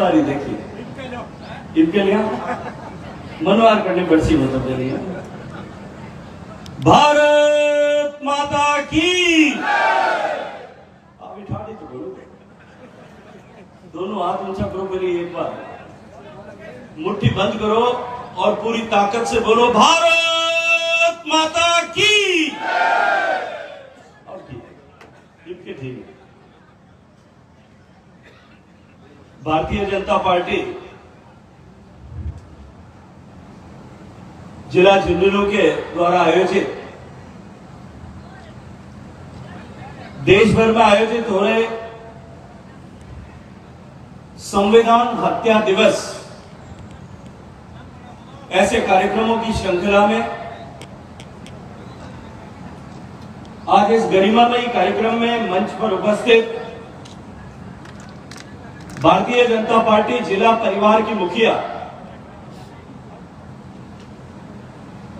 रही देखिए इनके लिए मनोहर करने बरसी मतलब दे रही है। भारत माता की आप ठाड़ी तो बोलो, दोनों हाथ ऊंचा करो मेरी, एक बार मुट्ठी बंद करो और पूरी ताकत से बोलो भारत माता की। और ठीक है, ठीक है। भारतीय जनता पार्टी जिला झुंझुनू के द्वारा आयोजित देश भर में आयोजित हो रहे संविधान हत्या दिवस ऐसे कार्यक्रमों की श्रृंखला में आज इस गरिमामयी कार्यक्रम में मंच पर उपस्थित भारतीय जनता पार्टी जिला परिवार की मुखिया,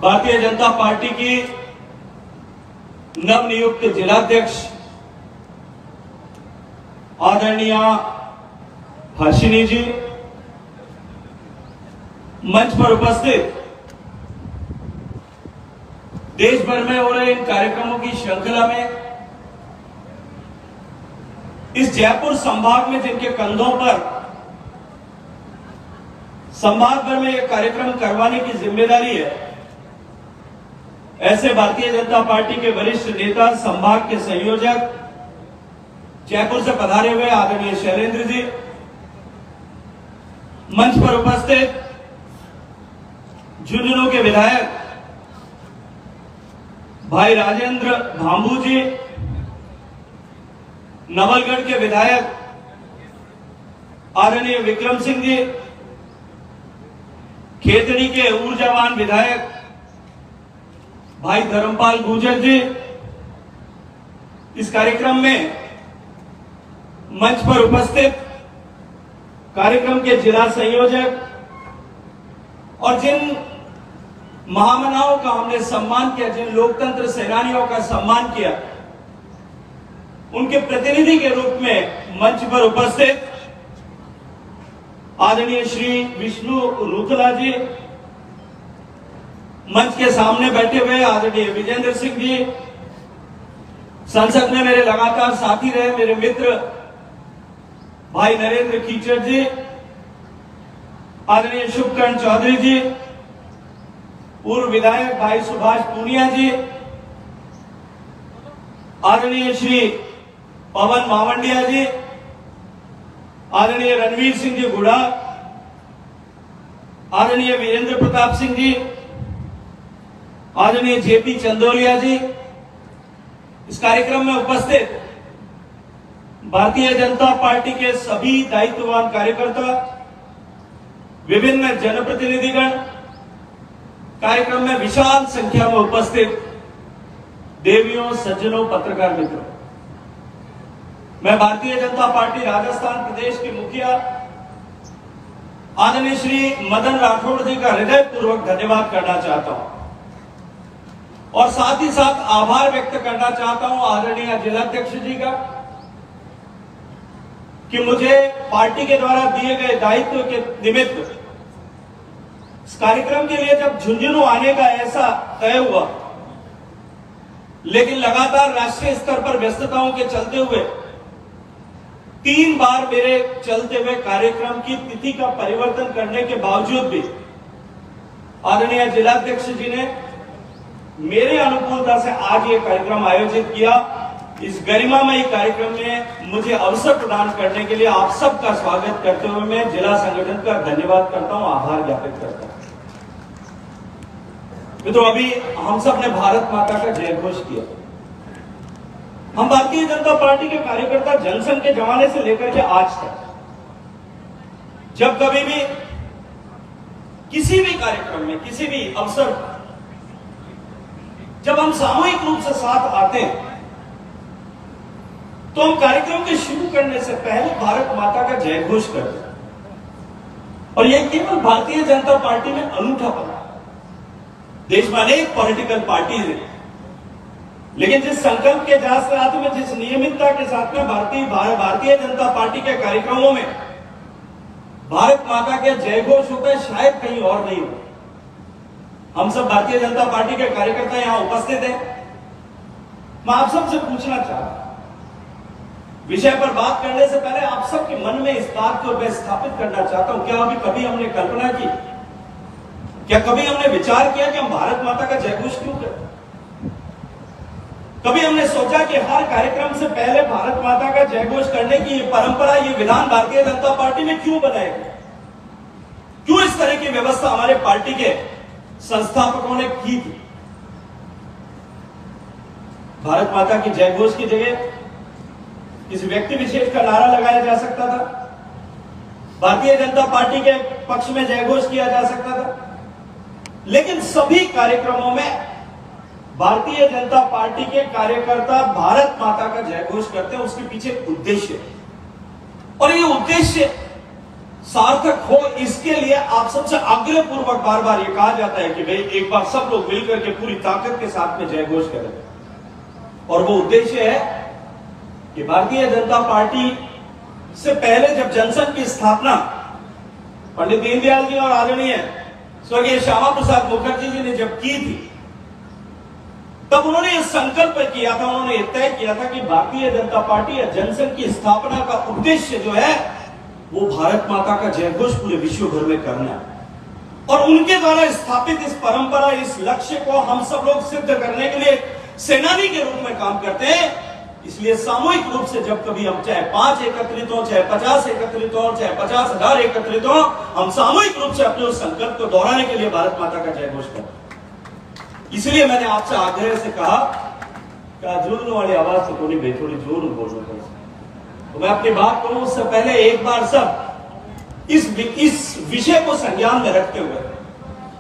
भारतीय जनता पार्टी की नवनियुक्त जिलाध्यक्ष आदरणीय हर्षिनी जी, मंच पर उपस्थित देश भर में हो रहे इन कार्यक्रमों की श्रृंखला में इस जयपुर संभाग में जिनके कंधों पर संभाग भर में यह कार्यक्रम करवाने की जिम्मेदारी है, ऐसे भारतीय जनता पार्टी के वरिष्ठ नेता, संभाग के संयोजक, जयपुर से पधारे हुए आदरणीय शैलेंद्र जी, मंच पर उपस्थित झुंझुनू के विधायक भाई राजेंद्र भांबू जी, नवलगढ़ के विधायक आदरणीय विक्रम सिंह जी, खेतड़ी के ऊर्जावान विधायक भाई धर्मपाल गुर्जर जी, इस कार्यक्रम में मंच पर उपस्थित कार्यक्रम के जिला संयोजक और जिन महामनाओं का हमने सम्मान किया, जिन लोकतंत्र सेनानियों का सम्मान किया, उनके प्रतिनिधि के रूप में मंच पर उपस्थित आदरणीय श्री विष्णु रूतला जी, मंच के सामने बैठे हुए आदरणीय विजेंद्र सिंह जी, संसद में मेरे लगातार साथी रहे मेरे मित्र भाई नरेंद्र कीचड़ जी, आदरणीय शुभकर्ण चौधरी जी, पूर्व विधायक भाई सुभाष पूनिया जी, आदरणीय श्री पवन मावंडिया जी, आदरणीय रणवीर सिंह जी गुड़ा, आदरणीय वीरेंद्र प्रताप सिंह जी, आदरणीय जेपी चंदोलिया जी, इस कार्यक्रम में उपस्थित भारतीय जनता पार्टी के सभी दायित्ववान कार्यकर्ता, विभिन्न जनप्रतिनिधिगण, कार्यक्रम में विशाल संख्या में उपस्थित देवियों, सज्जनों, पत्रकार मित्रों, मैं भारतीय जनता पार्टी राजस्थान प्रदेश के मुखिया आदरणीय श्री मदन राठौड़ जी का हृदयपूर्वक धन्यवाद करना चाहता हूं और साथ ही साथ आभार व्यक्त करना चाहता हूं आदरणीय जिलाध्यक्ष जी का कि मुझे पार्टी के द्वारा दिए गए दायित्व के निमित्त इस कार्यक्रम के लिए जब झुंझुनू आने का ऐसा तय हुआ, लेकिन लगातार राष्ट्रीय स्तर पर व्यस्तताओं के चलते हुए 3 बार मेरे चलते हुए कार्यक्रम की तिथि का परिवर्तन करने के बावजूद भी आदरणीय जिलाध्यक्ष जी ने मेरे अनुकूलता से आज ये कार्यक्रम आयोजित किया। इस गरिमामयी कार्यक्रम में मुझे अवसर प्रदान करने के लिए आप सबका स्वागत करते हुए मैं जिला संगठन का धन्यवाद करता हूं, आभार ज्ञापित करता हूं। मित्रों, अभी हम सब ने भारत माता का जय घोष किया। हम भारतीय जनता पार्टी के कार्यकर्ता जनसंघ के जमाने से लेकर के आज तक जब कभी भी किसी भी कार्यक्रम में, किसी भी अवसर पर जब हम सामूहिक रूप से साथ आते हैं तो हम कार्यक्रम के शुरू करने से पहले भारत माता का जय घोष करते हैं। और यह केवल भारतीय जनता पार्टी में अनूठा बना। देश में अनेक पॉलिटिकल पार्टीज हैं, लेकिन जिस संकल्प के साथ में, जिस नियमितता के साथ में भारतीय जनता पार्टी के कार्यक्रमों में भारत माता के जय घोष होता है, शायद कहीं और नहीं हो। हम सब भारतीय जनता पार्टी के कार्यकर्ता यहां उपस्थित हैं। मैं आप सबसे पूछना चाहता हूं, विषय पर बात करने से पहले आप सबके मन में इस बात को मैं स्थापित करना चाहता हूं, क्या अभी कभी हमने कल्पना की, क्या कभी हमने विचार किया कि हम भारत माता का जय घोष क्यों करें? कभी हमने सोचा कि हर कार्यक्रम से पहले भारत माता का जय घोष करने की ये परंपरा, ये विधान भारतीय जनता पार्टी में क्यों बनाया गया? क्यों इस तरह की व्यवस्था हमारे पार्टी के संस्थापकों ने की थी? भारत माता की जय घोष की जगह किसी व्यक्ति विशेष का नारा लगाया जा सकता था, भारतीय जनता पार्टी के पक्ष में जय घोष किया जा सकता था, लेकिन सभी कार्यक्रमों में भारतीय जनता पार्टी के कार्यकर्ता भारत माता का जय घोष करते हैं। उसके पीछे उद्देश्य है, और ये उद्देश्य सार्थक हो इसके लिए आप सबसे आग्रहपूर्वक बार बार ये कहा जाता है कि भाई एक बार सब लोग मिलकर के पूरी ताकत के साथ में जय घोष करें। और वो उद्देश्य है कि भारतीय जनता पार्टी से पहले जब जनसंघ की स्थापना पंडित दीनदयाल जी और आदरणीय स्वर्गीय श्यामा प्रसाद मुखर्जी जी ने जब की थी, तब उन्होंने यह संकल्प किया था, उन्होंने यह तय किया था कि भारतीय जनता पार्टी या जनसंघ की स्थापना का उद्देश्य जो है वो भारत माता का जय घोष पूरे विश्व भर में करना है। और उनके द्वारा स्थापित इस परंपरा, इस लक्ष्य को हम सब लोग सिद्ध करने के लिए सेनानी के रूप में काम करते हैं। इसलिए सामूहिक रूप से जब कभी हम चाहे 5 एकत्रित हो, चाहे 50 एकत्रित हो, चाहे 50,000 एकत्रित हो, हम सामूहिक रूप से अपने उस संकल्प को दोहराने के लिए भारत माता का जय घोष करते हैं। इसलिए मैंने आपसे आग्रह से कहा कि जोरने वाली आवाज से थोड़ी थोड़ी जोर बोलना पड़ेगा। तो मैं अपनी बात करूं उससे पहले एक बार सब इस विषय को संज्ञान में रखते हुए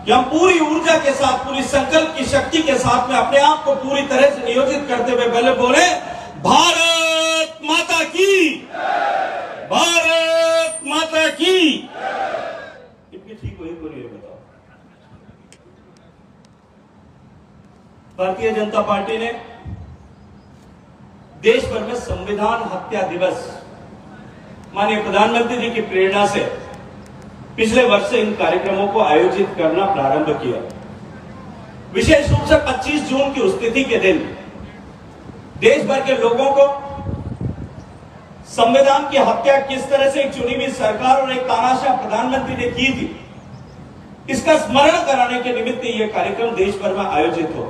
कि हम पूरी ऊर्जा के साथ, पूरी संकल्प की शक्ति के साथ में अपने आप को पूरी तरह से नियोजित करते हुए पहले बोले भारत माता की, भारत माता की। इतनी ठीक हुई बोलिए, बताओ। भारतीय जनता पार्टी ने देश भर में संविधान हत्या दिवस माननीय प्रधानमंत्री जी की प्रेरणा से पिछले वर्ष से इन कार्यक्रमों को आयोजित करना प्रारंभ किया। विशेष रूप से 25 जून की उस तिथि के दिन देश भर के लोगों को संविधान की हत्या किस तरह से एक चुनी हुई सरकार और एक तानाशाह प्रधानमंत्री ने की थी, इसका स्मरण कराने के निमित्त यह कार्यक्रम देश भर में आयोजित हो।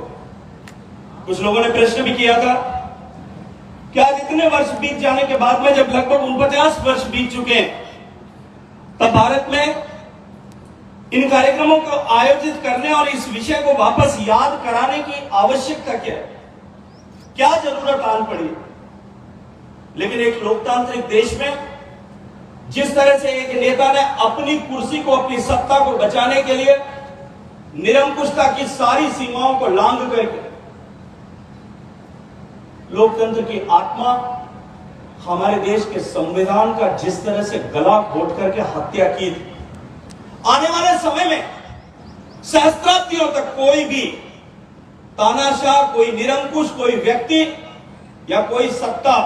कुछ लोगों ने प्रश्न भी किया था कि आज इतने वर्ष बीत जाने के बाद में, जब लगभग 49 वर्ष बीत चुके हैं, तब भारत में इन कार्यक्रमों को आयोजित करने और इस विषय को वापस याद कराने की आवश्यकता क्या है, क्या जरूरत आन पड़ी। लेकिन एक लोकतांत्रिक देश में जिस तरह से एक नेता ने अपनी कुर्सी को, अपनी सत्ता को बचाने के लिए निरंकुशता की सारी सीमाओं को लांघ करके लोकतंत्र की आत्मा, हमारे देश के संविधान का जिस तरह से गला घोट करके हत्या की थी, आने वाले समय में सहस्त्राब्दियों तक कोई भी तानाशाह, कोई निरंकुश, कोई व्यक्ति या कोई सत्ता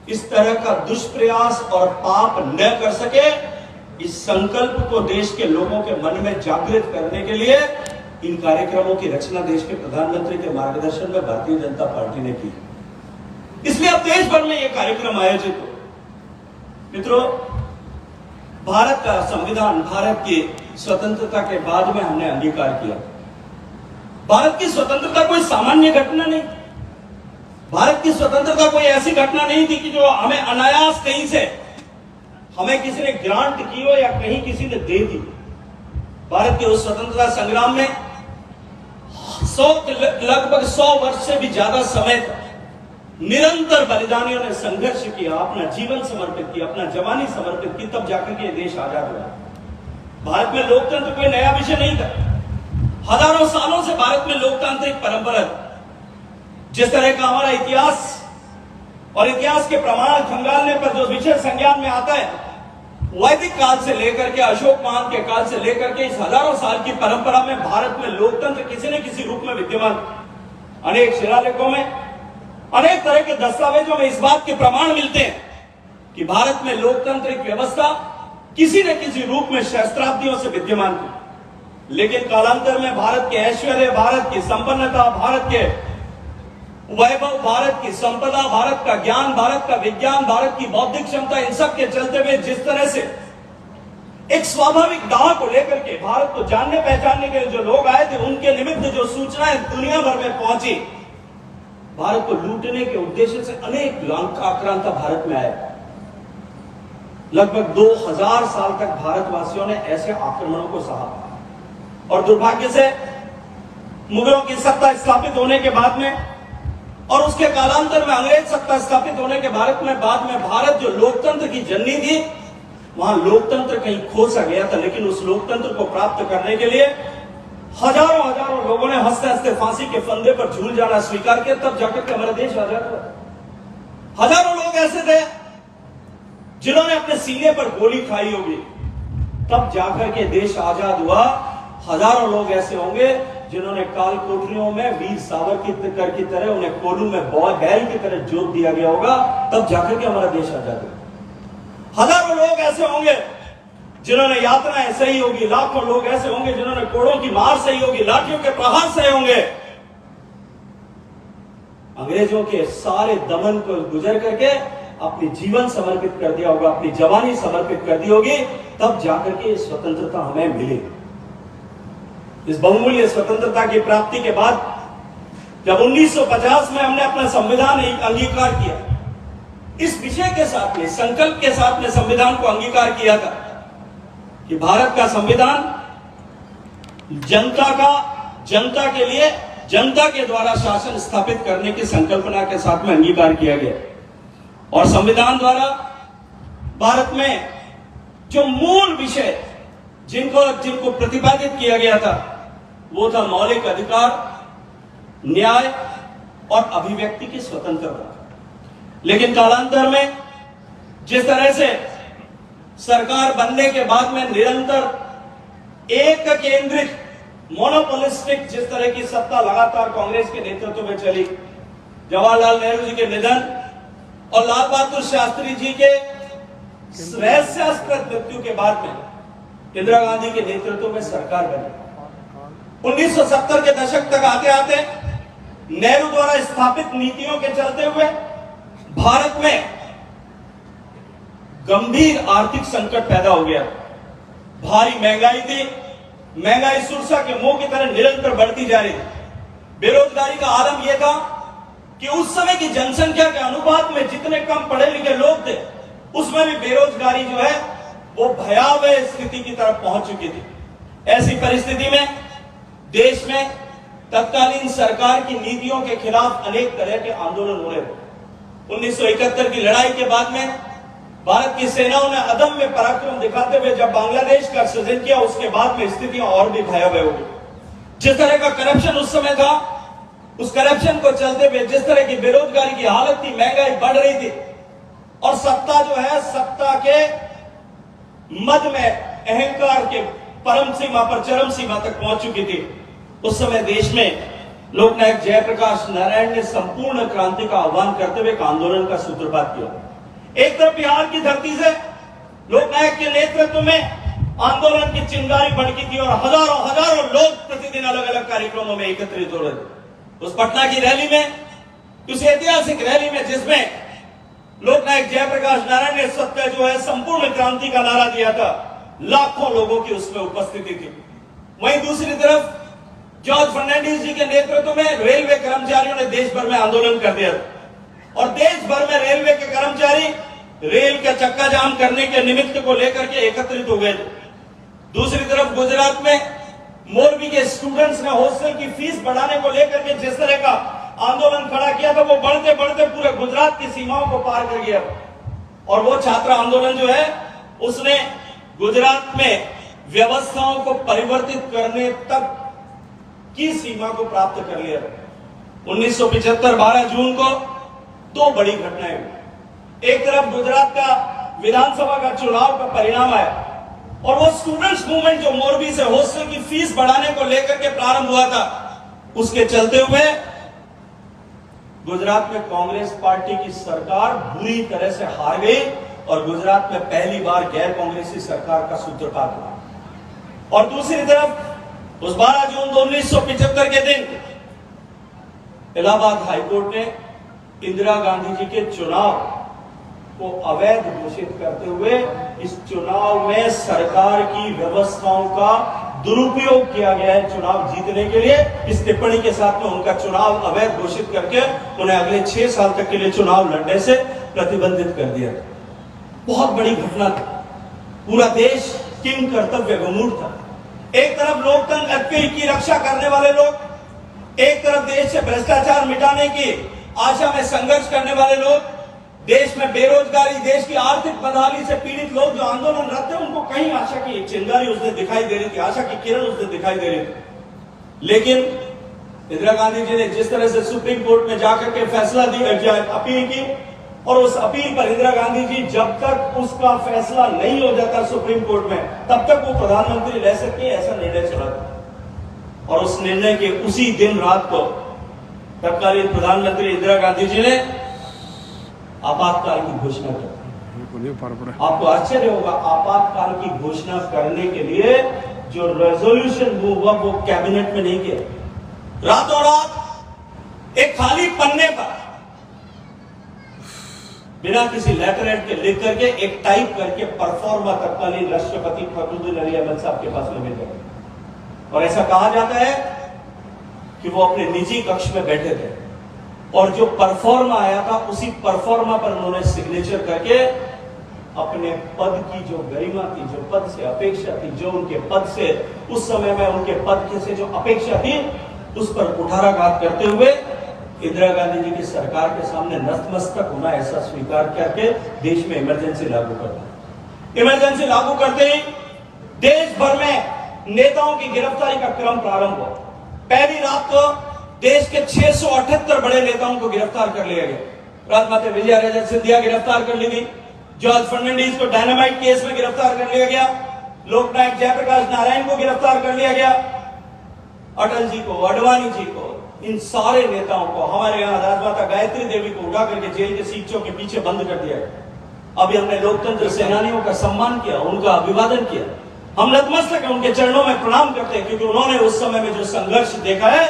इस तरह का दुष्प्रयास और पाप न कर सके। इस संकल्प को देश के लोगों के मन में जागृत करने के लिए इन कार्यक्रमों की रचना देश के प्रधानमंत्री के मार्गदर्शन में भारतीय जनता पार्टी ने की। इसलिए अब देश भर में यह कार्यक्रम आयोजित हो। मित्रों, भारत का संविधान, भारत की स्वतंत्रता के बाद में हमने अंगीकार किया। भारत की स्वतंत्रता कोई सामान्य घटना नहीं, भारत की स्वतंत्रता कोई ऐसी घटना नहीं थी कि जो हमें अनायास कहीं से हमें किसी ने ग्रांट की हो या कहीं किसी ने दे दी। भारत के उस स्वतंत्रता संग्राम में लगभग 100 वर्ष से भी ज्यादा समय तक निरंतर बलिदानियों ने संघर्ष किया, अपना जीवन समर्पित किया, अपना जवानी समर्पित की, तब जाकर के देश आजाद हुआ। भारत में लोकतंत्र कोई नया विषय नहीं था। हजारों सालों से भारत में लोकतांत्रिक परंपरा, जिस तरह का हमारा इतिहास और इतिहास के प्रमाण खंगालने पर जो विषय संज्ञान में आता है, वैदिक काल से लेकर के अशोक महान के काल से लेकर के इस हजारों साल की परंपरा में भारत में लोकतंत्र किसी न किसी रूप में विद्यमान। अनेक शिलालेखों में, अनेक तरह के दस्तावेजों में इस बात के प्रमाण मिलते हैं कि भारत में लोकतांत्रिक व्यवस्था किसी न किसी रूप में सहस्त्राब्दियों से विद्यमान थी, लेकिन कालांतर में भारत के ऐश्वर्य, भारत की संपन्नता, भारत के वैभव, भारत की संपदा, भारत का ज्ञान, भारत का विज्ञान, भारत की बौद्धिक क्षमता, इन सब के चलते हुए जिस तरह से एक स्वाभाविक दाह को लेकर के भारत को जानने पहचानने के लिए जो लोग आए थे, उनके निमित्त जो सूचनाएं दुनिया भर में पहुंची, भारत को लूटने के उद्देश्य से अनेक आक्रांता भारत में आए। लगभग 2000 साल तक भारतवासियों ने ऐसे आक्रमणों को सहा, और दुर्भाग्य से मुगलों की सत्ता स्थापित होने के बाद में और उसके कालांतर में अंग्रेज सत्ता स्थापित होने के बाद में भारत जो लोकतंत्र की जननी थी, वहां लोकतंत्र कहीं खो सा गया था। लेकिन उस लोकतंत्र को प्राप्त करने के लिए हजारों लोगों ने हंसते हंसते फांसी के फंदे पर झूल जाना स्वीकार किया, तब जाकर के हमारा देश आजाद हुआ। हजारों लोग ऐसे थे जिन्होंने अपने सीने पर गोली खाई होगी, तब जाकर के देश आजाद हुआ। हजारों लोग ऐसे होंगे जिन्होंने काल कोठरियों में वीर सावरकर की तरह उन्हें कोलू में बैल की तरह जोत दिया गया होगा, तब जाकर के हमारा देश आजाद हुआ। हजारों लोग ऐसे होंगे जिन्होंने यातनाएं सही होगी, लाखों लोग ऐसे होंगे जिन्होंने कोड़ों की मार सही होगी, लाठियों के प्रहार सही होंगे, अंग्रेजों के सारे दमन को गुजर करके अपनी जीवन समर्पित कर दिया होगा, अपनी जवानी समर्पित कर दी होगी, तब जाकर के स्वतंत्रता हमें मिली। इस बहुमूल्य स्वतंत्रता की प्राप्ति के बाद जब 1950 में हमने अपना संविधान अंगीकार किया, इस विषय के साथ में, संकल्प के साथ में संविधान को अंगीकार किया था कि भारत का संविधान जनता के लिए, जनता के द्वारा शासन स्थापित करने की संकल्पना के साथ में अंगीकार किया गया। और संविधान द्वारा भारत में जो मूल विषय जिनको प्रतिपादित किया गया था, वो था मौलिक अधिकार, न्याय और अभिव्यक्ति की स्वतंत्रता। लेकिन कालांतर में जिस तरह से सरकार बनने के बाद में निरंतर एक केंद्रित मोनोपोलिस्टिक जिस तरह की सत्ता लगातार कांग्रेस के नेतृत्व में चली, जवाहरलाल नेहरू जी के निधन और लाल बहादुर शास्त्री जी के रहस्यास्पद मृत्यु के बाद में इंदिरा गांधी के नेतृत्व में सरकार बनी। 1970 के दशक तक आते आते नेहरू द्वारा स्थापित नीतियों के चलते हुए भारत में गंभीर आर्थिक संकट पैदा हो गया। भारी महंगाई थी, महंगाई सुरसा के मुंह की तरह निरंतर बढ़ती जा रही थी। बेरोजगारी का आलम यह था कि उस समय की जनसंख्या के अनुपात में जितने कम पढ़े लिखे लोग थे, उसमें भी बेरोजगारी जो है वो भयावह स्थिति की तरफ पहुंच चुकी थी। ऐसी परिस्थिति में देश में तत्कालीन सरकार की नीतियों के खिलाफ अनेक तरह के आंदोलन हो रहे थे। 1971 की लड़ाई के बाद में भारत की सेनाओं ने अदम्य पराक्रम दिखाते हुए जब बांग्लादेश का सृजन किया, उसके बाद में स्थितियां और भी भयावह हो गई। जिस तरह का करप्शन उस समय था, उस करप्शन को चलते हुए जिस तरह की बेरोजगारी की हालत थी, महंगाई बढ़ रही थी और सत्ता जो है, सत्ता के मद में अहंकार के परम सीमा पर, चरम सीमा तक पहुंच चुकी थी। उस समय देश में लोकनायक जयप्रकाश नारायण ने संपूर्ण क्रांति का आह्वान करते हुए एक आंदोलन का सूत्रपात किया। एक तरफ बिहार की धरती से लोकनायक के नेतृत्व में आंदोलन की चिंगारी भड़की थी और हजारों लोग प्रतिदिन अलग अलग कार्यक्रमों में एकत्रित हो रहे थे। उस पटना की रैली में, उस ऐतिहासिक रैली में जिसमें लोकनायक जयप्रकाश नारायण ने सत्य जो है संपूर्ण क्रांति का नारा दिया था, लाखों लोगों की उसमें उपस्थिति थी। वहीं दूसरी तरफ जॉर्ज फर्नांडिस जी के नेतृत्व में रेलवे कर्मचारियों ने देश भर में आंदोलन कर दिया और देश भर में रेलवे के कर्मचारी रेल का चक्का जाम करने के निमित्त को लेकर के एकत्रित हो गए। दूसरी तरफ गुजरात में मोरबी के स्टूडेंट्स ने हॉस्टल की फीस बढ़ाने को लेकर के जिस तरह का आंदोलन खड़ा किया था, वो बढ़ते बढ़ते पूरे गुजरात की सीमाओं को पार कर गया और वो छात्र आंदोलन जो है उसने गुजरात में व्यवस्थाओं को परिवर्तित करने तक की सीमा को प्राप्त कर लिया। 1975 12 जून को दो बड़ी घटनाएं हुई। एक तरफ गुजरात का विधानसभा का चुनाव का परिणाम आया और वो स्टूडेंट्स मूवमेंट जो मोरबी से हॉस्टल की फीस बढ़ाने को लेकर के प्रारंभ हुआ था, उसके चलते हुए गुजरात में कांग्रेस पार्टी की सरकार बुरी तरह से हार गई और गुजरात में पहली बार गैर कांग्रेसी सरकार का सूत्रपात हुआ। और दूसरी तरफ उस 12 जून 1975 के दिन इलाहाबाद हाईकोर्ट ने इंदिरा गांधी जी के चुनाव को अवैध घोषित करते हुए इस चुनाव में सरकार की व्यवस्थाओं का दुरुपयोग किया गया है चुनाव जीतने के लिए, इस टिप्पणी के साथ में उनका चुनाव अवैध घोषित करके उन्हें अगले 6 साल तक के लिए चुनाव लड़ने से प्रतिबंधित कर दिया। बहुत बड़ी घटना थी, पूरा देश किंग कर्तव्य विमूढ़ था। एक तरफ लोकतंत्र की रक्षा करने वाले लोग, एक तरफ देश से भ्रष्टाचार मिटाने की आशा में संघर्ष करने वाले लोग, देश में बेरोजगारी, देश की आर्थिक बदहाली से पीड़ित लोग जो आंदोलनरत थे, उनको कहीं आशा की एक चिंगारी उसने दिखाई दे रही थी, आशा की किरण उसने दिखाई दे रही थी। लेकिन इंदिरा गांधी जी ने जिस तरह से सुप्रीम कोर्ट में जाकर के फैसला दिया, अपील की, और उस अपील पर इंदिरा गांधी जी जब तक उसका फैसला नहीं हो जाता सुप्रीम कोर्ट में, तब तक वो प्रधानमंत्री रह सकती है, ऐसा निर्णय चला था। और उस निर्णय के उसी दिन रात को तत्कालीन प्रधानमंत्री इंदिरा गांधी जी ने आपातकाल की घोषणा की। आपको आश्चर्य होगा, आपातकाल की घोषणा करने के लिए जो रेजोल्यूशन हुआ वो कैबिनेट में नहीं किया, रातों रात एक खाली पन्ने पर बिना किसी लेटर हेड के लिख करके एक टाइप करके परफॉर्मा तत्कालीन राष्ट्रपति फखरुद्दीन अली अहमद साहब के पास में भेजा। और ऐसा कहा जाता है कि वो अपने निजी कक्ष में बैठे थे और जो परफॉर्मा आया था उसी परफॉर्मा पर उन्होंने सिग्नेचर करके अपने पद की जो गरिमा थी, जो पद से अपेक्षा थी, जो उनके पद से उस समय में उनके पद से जो अपेक्षा थी, उस पर कुठाराघात करते हुए इंदिरा गांधी जी की सरकार के सामने नतमस्तक होना, ऐसा स्वीकार करके देश में इमरजेंसी लागू कर दी। इमरजेंसी लागू करते ही देश भर में नेताओं की गिरफ्तारी का क्रम प्रारंभ हुआ। पहली रात को देश के 678 बड़े नेताओं को गिरफ्तार कर लिया गया। राजमाता विजया राजे सिंधिया गिरफ्तार कर ली गई, जॉर्ज फर्नांडिस को डायनामाइट केस में गिरफ्तार कर लिया गया, लोकनायक जयप्रकाश नारायण को गिरफ्तार कर लिया गया, अटल जी को, आडवाणी जी को, इन सारे नेताओं को, हमारे यहाँ राजमाता गायत्री देवी को उठा करके जेल के सीटों के पीछे बंद कर दिया गया। अभी हमने लोकतंत्र सेनानियों का सम्मान किया, उनका अभिवादन किया, हम नतमस्तक हैं, उनके चरणों में प्रणाम करते हैं, क्योंकि उन्होंने उस समय में जो संघर्ष देखा है,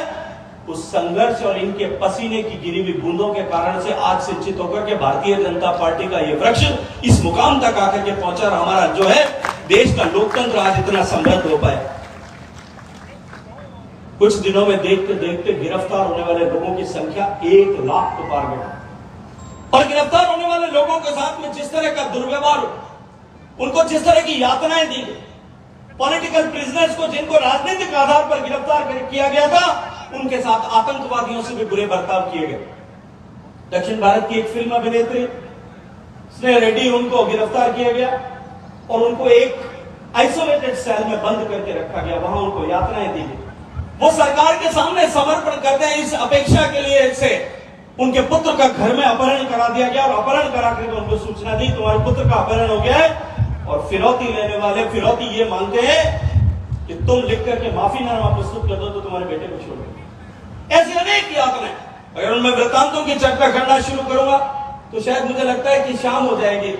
उस संघर्ष और इनके पसीने की गिरी हुई बूंदों के कारण से आज सिंचित होकर के भारतीय जनता पार्टी का ये वृक्ष इस मुकाम तक आकर के पहुंचा और हमारा जो है देश का लोकतंत्र आज इतना समृद्ध हो पाए। कुछ दिनों में देखते देखते गिरफ्तार होने वाले लोगों की संख्या 1 लाख को पार गई। और गिरफ्तार होने वाले लोगों के साथ में जिस तरह का दुर्व्यवहार, उनको जिस तरह की यातनाएं दी गई, पॉलिटिकल प्रिजनर्स को जिनको राजनीतिक आधार पर गिरफ्तार किया गया था, उनके साथ आतंकवादियों से भी बुरे बर्ताव किए गए। दक्षिण भारत की एक फिल्म अभिनेत्री स्नेहा रेड्डी, उनको गिरफ्तार किया गया और उनको एक आइसोलेटेड सेल में बंद करके रखा गया, वहां उनको यातनाएं दी गई। वो सरकार के सामने समर्पण करते हैं इस अपेक्षा के लिए से उनके पुत्र का घर में अपहरण करा दिया गया और अपहरण करा करके उनको सूचना दी तुम्हारे पुत्र का अपहरण हो गया है, और फिरौती लेने वाले फिरौती ये मांगते हैं कि तुम लिख करके माफीनामा प्रस्तुत कर दो तो तुम्हारे बेटे को छोड़ देंगे। ऐसे अनेक यातनाएं, अगर उनमें वृत्तांतों की चर्चा करना शुरू करूंगा तो शायद मुझे लगता है कि शाम हो जाएगी।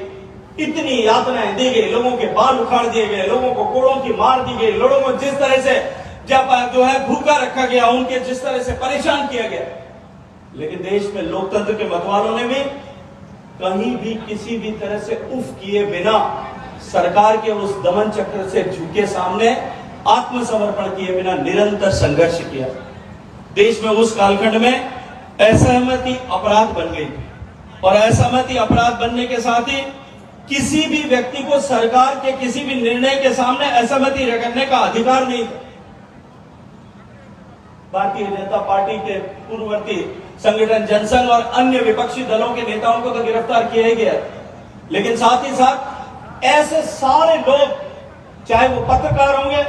इतनी यातनाएं दी गई, लोगों के बाल उखाड़ दिए गए, लोगों को कोड़ों की मार दी गई, लोगों को जिस तरह से जब जो है भूखा रखा गया, उनके जिस तरह से परेशान किया गया। लेकिन देश में लोकतंत्र के मतवालों ने भी कहीं भी किसी भी तरह से उफ किए बिना सरकार के उस दमन चक्र से झुके सामने आत्मसमर्पण किए बिना निरंतर संघर्ष किया। देश में उस कालखंड में असहमति अपराध बन गई और असहमति अपराध बनने के साथ ही किसी भी व्यक्ति को सरकार के किसी भी निर्णय के सामने असहमति रखने का अधिकार नहीं था। भारतीय जनता पार्टी के पूर्ववर्ती संगठन जनसंघ और अन्य विपक्षी दलों के नेताओं को तो गिरफ्तार किया ही गया, लेकिन साथ ही साथ ऐसे सारे लोग, चाहे वो पत्रकार होंगे,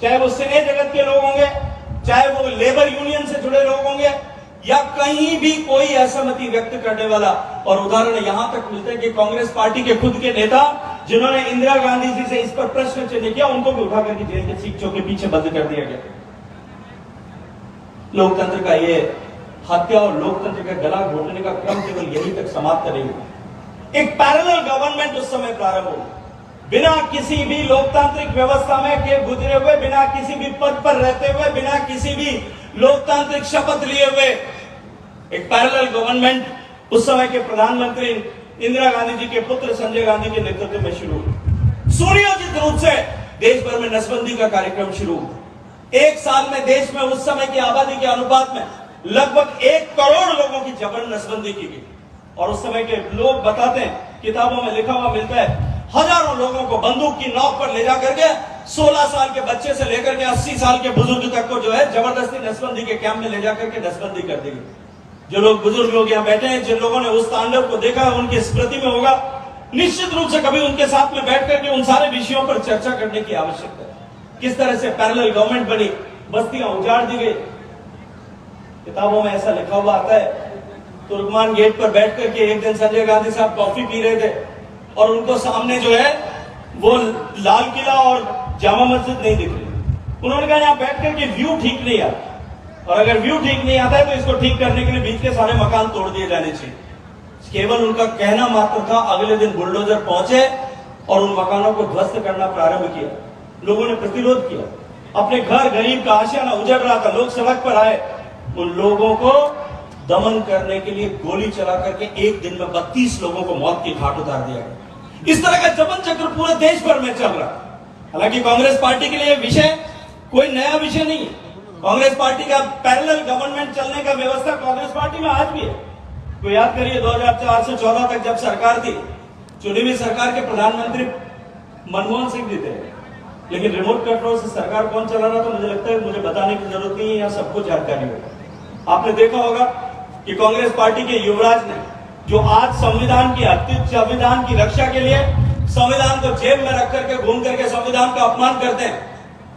चाहे वो सिने जगत के लोग होंगे, चाहे वो लेबर यूनियन से जुड़े लोग होंगे, या कहीं भी कोई असहमति व्यक्त करने वाला, और उदाहरण यहां तक मिलते हैं कि कांग्रेस पार्टी के खुद के नेता जिन्होंने इंदिरा गांधी जी से इस पर प्रश्न चिन्ह किया, उनको भी उठा करके जेल के सीटों के पीछे बंद कर दिया गया। लोकतंत्र का ये हत्या और लोकतंत्र का गला घोटने का क्रम केवल यहीं तक समाप्त नहीं हुआ। एक पैरेलल गवर्नमेंट उस समय प्रारंभ हुई, बिना किसी भी लोकतांत्रिक व्यवस्था में के गुजरे हुए, बिना किसी भी पद पर रहते हुए, बिना किसी भी लोकतांत्रिक शपथ लिए हुए एक पैरेलल गवर्नमेंट उस समय के प्रधानमंत्री इंदिरा गांधी जी के पुत्र संजय गांधी के नेतृत्व में शुरू हुई। सुनियोजित रूप से देश भर में नसबंदी का कार्यक्रम शुरू हुआ। एक साल में देश में उस समय की आबादी के अनुपात में लगभग 1 करोड़ लोगों की जबर नसबंदी की गई। और उस समय के लोग बताते हैं, किताबों में लिखा हुआ मिलता है, हजारों लोगों को बंदूक की नोक पर ले जाकर के 16 साल के बच्चे से लेकर के 80 साल के बुजुर्ग तक को जो है जबरदस्ती नसबंदी के कैंप में ले जाकर के नसबंदी कर दी गई। जो लोग बुजुर्ग लोग यहाँ बैठे हैं, जिन लोगों ने उस तांडव को देखा है, उनकी स्मृति में होगा, निश्चित रूप से कभी उनके साथ में बैठ करके उन सारे विषयों पर चर्चा करने की आवश्यकता है। किस तरह से पैरेलल गवर्नमेंट बनी, बस्तियां उजाड़ दी गई। किताबों में ऐसा लिखा हुआ आता है, तुर्कमान गेट पर बैठ करके एक दिन संजय गांधी साहब कॉफी पी रहे थे और उनको सामने जो है वो लाल किला और जामा मस्जिद नहीं दिख रही। उन्होंने कहा यहाँ बैठ करके व्यू ठीक नहीं आता, और अगर व्यू ठीक नहीं आता है तो इसको ठीक करने के लिए बीच के सारे मकान तोड़ दिए जाने चाहिए। केवल उनका कहना मात्र था। अगले दिन बुलडोजर पहुंचे और उन मकानों को ध्वस्त करना प्रारंभ किया। लोगों ने प्रतिरोध किया, अपने घर, गरीब का आशियाना उजड़ रहा था, लोग सड़क पर आए। उन लोगों को दमन करने के लिए गोली चला करके एक दिन में 32 लोगों को मौत की घाट उतार दिया गया। इस तरह का जबन चक्र पूरे देश भर में चल रहा है। हालांकि कांग्रेस पार्टी के लिए विषय कोई नया विषय नहीं है। कांग्रेस पार्टी का पैरेलल गवर्नमेंट चलने का व्यवस्था कांग्रेस पार्टी में आज भी है। तो याद करिए 2004 से 14 तक जब सरकार थी, चुनी हुई सरकार के प्रधानमंत्री मनमोहन सिंह जी थे, लेकिन रिमोट कंट्रोल से सरकार कौन चला रहा था मुझे लगता है मुझे बताने की जरूरत नहीं है, यहाँ सबको जानकारी होगा। आपने देखा होगा कि कांग्रेस पार्टी के युवराज ने, जो आज संविधान की रक्षा के लिए संविधान को जेब में रख करके घूम करके संविधान का अपमान करते हैं,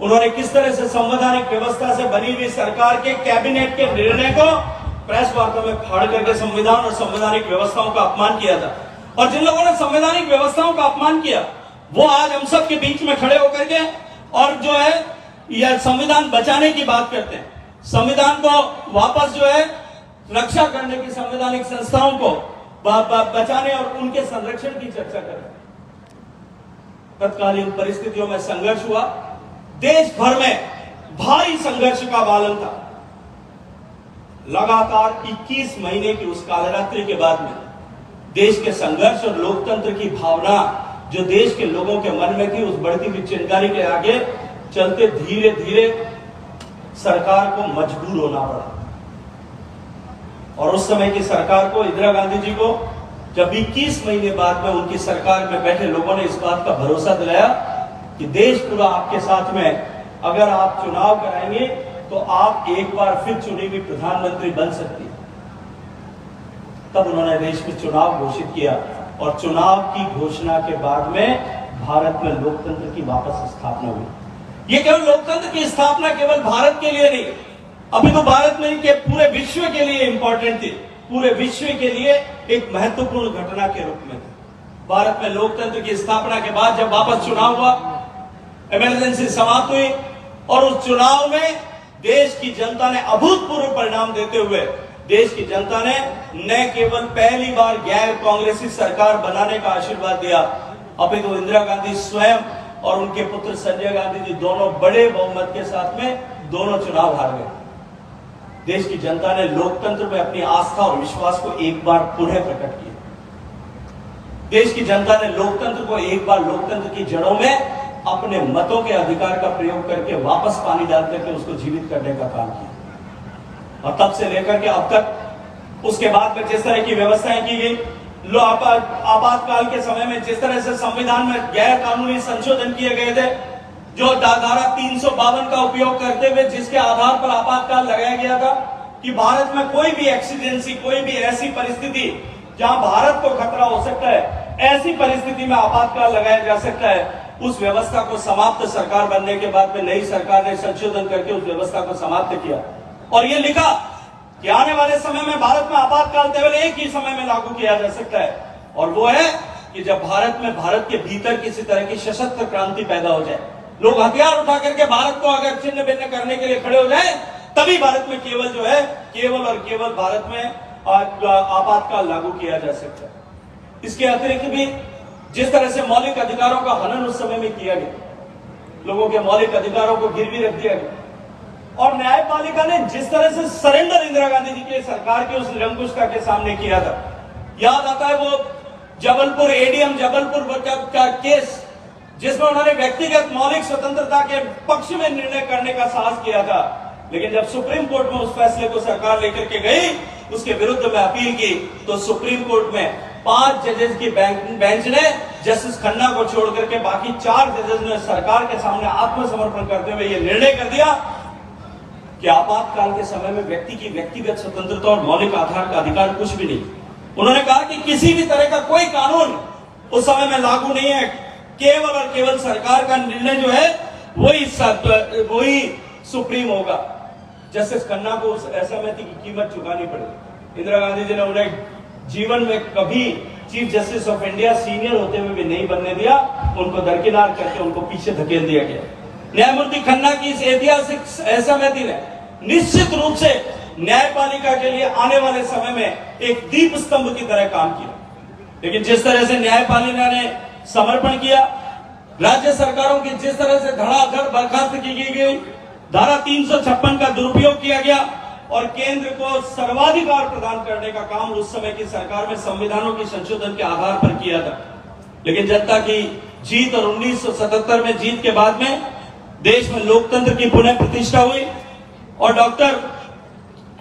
उन्होंने किस तरह से संवैधानिक व्यवस्था से बनी हुई सरकार के कैबिनेट के निर्णय को प्रेस वार्ता में फाड़ करके संविधान और संवैधानिक व्यवस्थाओं का अपमान किया था। और जिन लोगों ने संवैधानिक व्यवस्थाओं का अपमान किया, वो आज हम सब के बीच में खड़े होकर के और जो है यह संविधान बचाने की बात करते हैं, संविधान को वापस जो है रक्षा करने की, संवैधानिक संस्थाओं को बचाने और उनके संरक्षण की चर्चा करें। तत्कालीन परिस्थितियों में संघर्ष हुआ, देश भर में भारी संघर्ष का वालन था। लगातार 21 महीने की उस कालरात्रि के बाद में देश के संघर्ष और लोकतंत्र की भावना जो देश के लोगों के मन में थी, उस बढ़ती हुई चिंगारी के आगे चलते धीरे धीरे सरकार को मजबूर होना पड़ा। और उस समय की सरकार को, इंदिरा गांधी जी को, जब 21 महीने बाद में उनकी सरकार में बैठे लोगों ने इस बात का भरोसा दिलाया कि देश पूरा आपके साथ में, अगर आप चुनाव कराएंगे तो आप एक बार फिर चुनी हुई प्रधानमंत्री बन सकती है। तब उन्होंने देश में चुनाव घोषित किया और चुनाव की घोषणा के बाद में भारत में लोकतंत्र की वापस स्थापना हुई। ये केवल लोकतंत्र की स्थापना केवल भारत के लिए नहीं, अभी तो भारत में के पूरे विश्व के लिए इंपॉर्टेंट थी, पूरे विश्व के लिए एक महत्वपूर्ण घटना के रूप में थी। भारत में लोकतंत्र की स्थापना के बाद जब वापस चुनाव हुआ, इमरजेंसी समाप्त हुई और उस चुनाव में देश की जनता ने अभूतपूर्व परिणाम देते हुए देश की जनता ने न केवल पहली बार गैर कांग्रेसी सरकार बनाने का आशीर्वाद दिया, अभी तो इंदिरा गांधी स्वयं और उनके पुत्र संजय गांधी जी दोनों बड़े बहुमत के साथ में दोनों चुनाव हार गए। देश की जनता ने लोकतंत्र में अपनी आस्था और विश्वास को एक बार पुनः प्रकट किया। देश की जनता ने लोकतंत्र को एक बार लोकतंत्र की जड़ों में अपने मतों के अधिकार का प्रयोग करके वापस पानी डाल करके उसको जीवित करने का काम किया। और तब से लेकर के अब तक उसके बाद में जिस तरह की व्यवस्थाएं की गई, आपातकाल के समय में जिस तरह से संविधान में गैर कानूनी संशोधन किए गए थे, जो धारा 352 का उपयोग करते हुए जिसके आधार पर आपातकाल लगाया गया था कि भारत में कोई भी एक्सीडेंसी, कोई भी ऐसी परिस्थिति जहां भारत को खतरा हो सकता है, ऐसी परिस्थिति में आपातकाल लगाया जा सकता है, उस व्यवस्था को समाप्त सरकार बनने के बाद में नई सरकार ने संशोधन करके उस व्यवस्था को समाप्त किया और ये लिखा कि आने वाले समय में भारत में आपातकाल केवल एक ही समय में लागू किया जा सकता है, और वो है कि जब भारत में, भारत के भीतर किसी तरह की सशस्त्र क्रांति पैदा हो जाए, लोग हथियार उठा करके भारत को अगर छिन्न भिन्न करने के लिए खड़े हो जाए, तभी भारत में केवल जो है, केवल और केवल भारत में आपातकाल लागू किया जा सकता है। इसके अतिरिक्त भी जिस तरह से मौलिक अधिकारों का हनन उस समय में किया गया, लोगों के मौलिक अधिकारों को गिरवी रख दिया गया, और न्यायपालिका ने जिस तरह से सरेंडर इंदिरा गांधी जी के सरकार के उस निरंकुशता के सामने किया था। याद आता है वो जबलपुर एडीएम जबलपुर का केस, जिसमें उन्होंने व्यक्तिगत मौलिक स्वतंत्रता के पक्ष में निर्णय करने का साहस किया था, लेकिन जब सुप्रीम कोर्ट में उस फैसले को सरकार लेकर के गई, उसके विरुद्ध में अपील की, तो सुप्रीम कोर्ट में 5 जजेस की बेंच ने जस्टिस खन्ना को छोड़ करके बाकी 4 जजेस ने सरकार के सामने आत्मसमर्पण करते हुए यह निर्णय कर दिया कि आपातकाल के समय में व्यक्ति की व्यक्तिगत स्वतंत्रता और मौलिक आधार का अधिकार कुछ भी नहीं। उन्होंने कहा कि किसी भी तरह का कोई कानून उस समय में लागू नहीं है, केवल और केवल सरकार का निर्णय जो है वही सुप्रीम होगा। जस्टिस खन्ना को उस असहमति की कीमत चुकानी पड़ी। इंदिरा गांधी जी ने उन्हें जीवन में कभी chief justice of India senior होते हुए भी नहीं बनने दिया, उनको दरकिनार करके उनको पीछे धकेल दिया गया। न्यायमूर्ति खन्ना की इस ऐतिहासिक असहमति ने निश्चित रूप से न्यायपालिका के लिए आने वाले समय में एक दीप स्तंभ की तरह काम किया। लेकिन जिस तरह से न्यायपालिका ने समर्पण किया, राज्य सरकारों की जिस तरह से धड़ाधड़ बर्खास्त की गई, धारा 356 का दुरुपयोग किया गया और केंद्र को सर्वाधिकार प्रदान करने का काम उस समय की सरकार में संविधानों के संशोधन के आधार पर किया था। लेकिन जनता की जीत और 1977 में जीत के बाद में देश में लोकतंत्र की पुनः प्रतिष्ठा हुई और डॉक्टर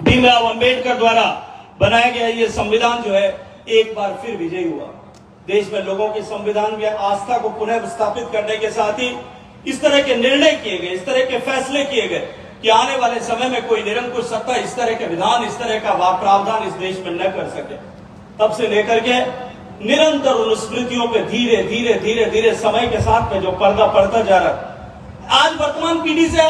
भीमराव अंबेडकर द्वारा बनाया गया ये संविधान जो है एक बार फिर विजयी हुआ। देश में लोगों की संविधान में आस्था को पुनः स्थापित करने के साथ ही इस तरह के निर्णय किए गए, इस तरह के फैसले किए गए कि आने वाले समय में कोई निरंकुश सत्ता इस तरह के विधान, इस तरह का प्रावधान इस देश में न कर सके। तब से लेकर के निरंतर उन स्मृतियों पे धीरे धीरे धीरे धीरे समय के साथ में जो पर्दा पड़ता जा रहा है। आज वर्तमान पीढ़ी से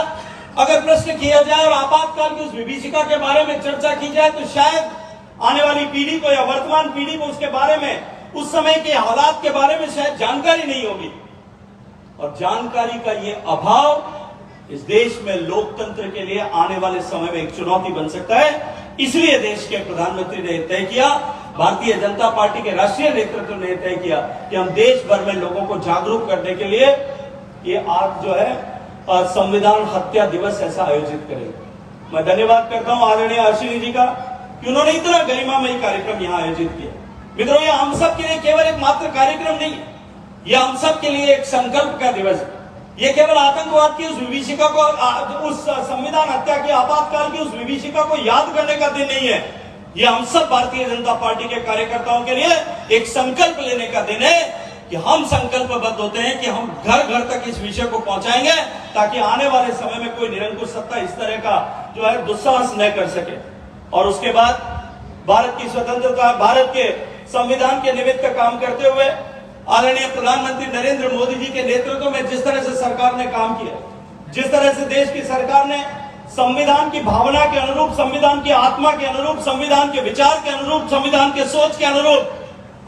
अगर प्रश्न किया जाए और आपातकाल की उस विभीषिका के बारे में चर्चा की जाए, तो शायद आने वाली पीढ़ी को या वर्तमान पीढ़ी को उसके बारे में, उस समय के हालात के बारे में शायद जानकारी नहीं होगी। और जानकारी का ये अभाव इस देश में लोकतंत्र के लिए आने वाले समय में एक चुनौती बन सकता है। इसलिए देश के प्रधानमंत्री ने तय किया, भारतीय जनता पार्टी के राष्ट्रीय नेतृत्व ने तय किया कि हम देश भर में लोगों को जागरूक करने के लिए ये आज जो है संविधान हत्या दिवस ऐसा आयोजित करेंगे। मैं धन्यवाद करता हूं आदरणीय अश्विनी जी का कि उन्होंने इतना गरिमामयी कार्यक्रम यहाँ आयोजित किया। मित्रों, ये हम सब के लिए केवल एक मात्र कार्यक्रम नहीं है, यह हम सब के लिए एक संकल्प का दिवस है। ये केवल आतंकवाद की उस विभीषिका को, उस संविधान हत्या की, आपातकाल की उस विभीषिका को याद करने का दिन नहीं है। यह हम सब भारतीय जनता पार्टी के कार्यकर्ताओं के लिए एक संकल्प लेने का दिन है कि हम संकल्पबद्ध होते हैं कि हम घर घर तक इस विषय को पहुंचाएंगे ताकि आने वाले समय में कोई निरंकुश सत्ता इस तरह का जो है दुस्साहस न कर सके। और उसके बाद भारत की स्वतंत्रता, भारत के संविधान के निमित्त का काम करते हुए आदरणीय प्रधानमंत्री नरेंद्र मोदी जी के नेतृत्व में जिस तरह से सरकार ने काम किया, जिस तरह से देश की सरकार ने संविधान की भावना के अनुरूप, संविधान की आत्मा के अनुरूप, संविधान के विचार के अनुरूप, संविधान के सोच के अनुरूप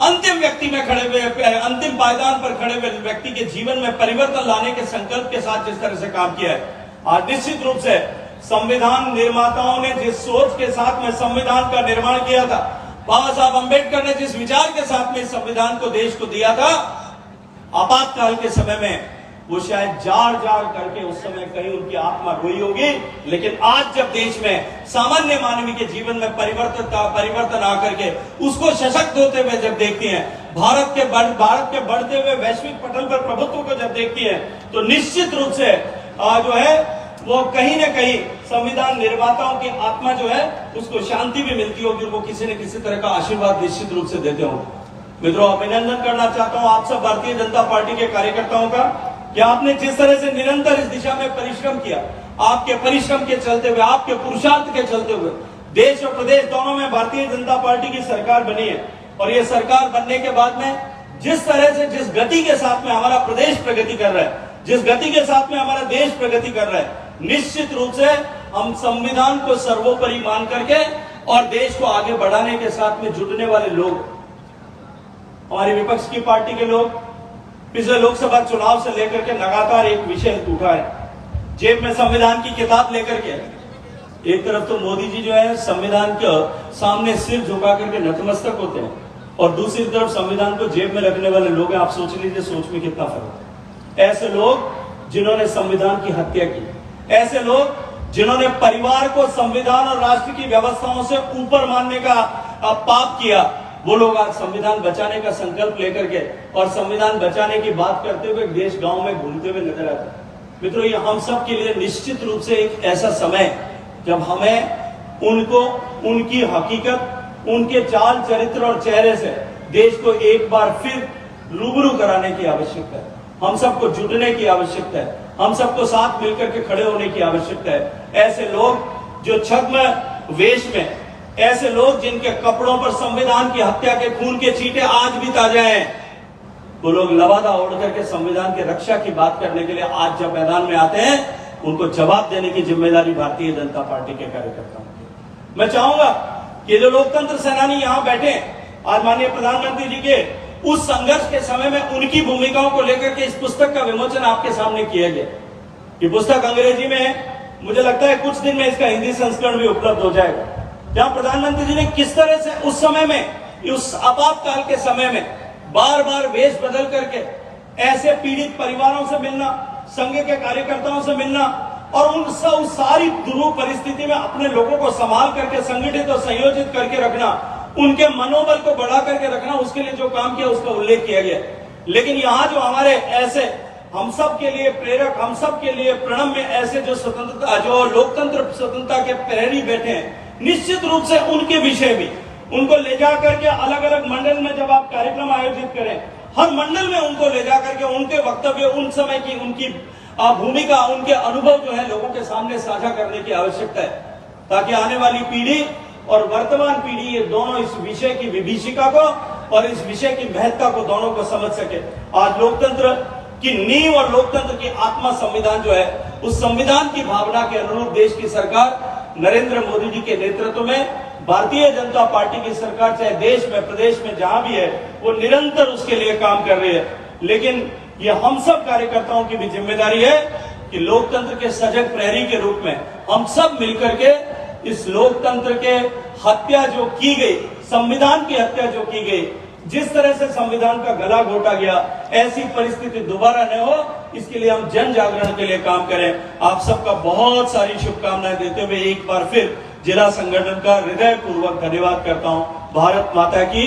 अंतिम व्यक्ति में खड़े हुए, अंतिम पायदान पर खड़े हुए व्यक्ति के जीवन में परिवर्तन लाने के संकल्प के साथ जिस तरह से काम किया है, आज निश्चित रूप से संविधान निर्माताओं ने जिस सोच के साथ में संविधान का निर्माण किया था, बाबा साहब अंबेडकर ने जिस विचार के साथ में इस संविधान को देश को दिया था, आपातकाल के समय में वो शायद जार जार करके उस समय कहीं उनकी आत्मा रोई होगी। लेकिन आज जब देश में सामान्य मानवी के जीवन में परिवर्तन आकर के उसको सशक्त होते हुए जब देखती हैं, भारत के बढ़ते हुए वैश्विक पटल पर प्रभुत्व को जब देखती है, तो निश्चित रूप से जो है वो कहीं ना कहीं संविधान निर्माताओं की आत्मा जो है उसको शांति भी मिलती होगी, वो किसी न किसी तरह का आशीर्वाद निश्चित रूप से देते होंगे। मित्रों, अभिनंदन करना चाहता हूं आप सब भारतीय जनता पार्टी के कार्यकर्ताओं का कि आपने जिस तरह से निरंतर इस दिशा में परिश्रम किया, आपके परिश्रम के चलते हुए, आपके पुरुषार्थ के चलते हुए देश और प्रदेश दोनों में भारतीय जनता पार्टी की सरकार बनी है। और ये सरकार बनने के बाद में जिस तरह से, जिस गति के साथ में हमारा प्रदेश प्रगति कर रहा है, जिस गति के साथ में हमारा देश प्रगति कर रहा है, निश्चित रूप से हम संविधान को सर्वोपरि मान करके और देश को आगे बढ़ाने के साथ में जुटने वाले लोग, हमारी विपक्ष की पार्टी के लोग पिछले लोकसभा चुनाव से लेकर के लगातार एक विषय उठा है, जेब में संविधान की किताब लेकर के। एक तरफ तो मोदी जी जो है संविधान के सामने सिर झुका करके नतमस्तक होते हैं, और दूसरी तरफ संविधान को जेब में रखने वाले लोग हैं। आप सोच लीजिए सोच में कितना फर्क है। ऐसे लोग जिन्होंने संविधान की हत्या की, ऐसे लोग जिन्होंने परिवार को संविधान और राष्ट्र की व्यवस्थाओं से ऊपर मानने का पाप किया, वो लोग आज संविधान बचाने का संकल्प लेकर के और संविधान बचाने की बात करते हुए देश गांव में घूमते हुए नजर आते हैं। मित्रों, ये हम सब के लिए निश्चित रूप से एक ऐसा समय जब हमें उनको, उनकी हकीकत, उनके चाल चरित्र और चेहरे से देश को एक बार फिर रूबरू कराने की आवश्यकता है। हम सबको जुटने की आवश्यकता है, हम सबको साथ मिलकर के खड़े होने की आवश्यकता है। ऐसे लोग जो छद्म वेश में, ऐसे लोग जिनके कपड़ों पर संविधान की हत्या के खून के छींटे आज भी ताजा हैं, वो लोग लवादा ओढ़ करके संविधान की रक्षा की बात करने के लिए आज जब मैदान में आते हैं, उनको जवाब देने की जिम्मेदारी भारतीय जनता पार्टी के कार्यकर्ताओं की। मैं चाहूंगा कि जो लोकतंत्र सेनानी यहां बैठे आज माननीय प्रधानमंत्री जी के उस संघर्ष के समय में उनकी भूमिकाओं को लेकर के इस पुस्तक का विमोचन आपके सामने किया गया। ये पुस्तक अंग्रेजी में है, मुझे लगता है कुछ दिन में इसका हिंदी संस्करण भी उपलब्ध हो जाएगा, जहां प्रधानमंत्री जी ने किस तरह से उस समय में, उस आपातकाल के समय में बार बार वेश बदल करके ऐसे पीड़ित परिवारों से मिलना, संघ के कार्यकर्ताओं से मिलना और उन सारी दुरूह परिस्थिति में अपने लोगों को संभाल करके संगठित और संयोजित करके रखना, उनके मनोबल को बढ़ा करके रखना, उसके लिए जो काम किया उसका उल्लेख किया गया। लेकिन यहाँ जो हमारे ऐसे हम सब के लिए प्रेरक, हम सब के लिए प्रणम्य ऐसे जो स्वतंत्रता, जो लोकतंत्र स्वतंत्रता के प्रहरी बैठे हैं, निश्चित रूप से उनके विषय भी, उनको ले जा करके अलग अलग मंडल में जब आप कार्यक्रम आयोजित करें, हर मंडल में उनको ले जा करके उनके वक्तव्य, उन समय की उनकी भूमिका, उनके अनुभव जो है लोगों के सामने साझा करने की आवश्यकता है, ताकि आने वाली पीढ़ी और वर्तमान पीढ़ी ये दोनों इस विषय की विभीषिका को और इस विषय की महत्ता को दोनों को समझ सके। आज लोकतंत्र की नींव और लोकतंत्र की आत्मा संविधान जो है, उस संविधान की भावना के अनुरूप देश की सरकार नरेंद्र मोदी जी के नेतृत्व में भारतीय जनता पार्टी की सरकार चाहे देश में, प्रदेश में जहां भी है, वो निरंतर उसके लिए काम कर रही है। लेकिन ये हम सब कार्यकर्ताओं की भी जिम्मेदारी है कि लोकतंत्र के सजग प्रहरी के रूप में हम सब मिलकर के इस लोकतंत्र के हत्या जो की गई, संविधान की हत्या जो की गई, जिस तरह से संविधान का गला घोटा गया, ऐसी परिस्थिति दोबारा न हो, इसके लिए हम जन जागरण के लिए काम करें। आप सबका बहुत सारी शुभकामनाएं देते हुए एक बार फिर जिला संगठन का हृदयपूर्वक धन्यवाद करता हूं। भारत माता की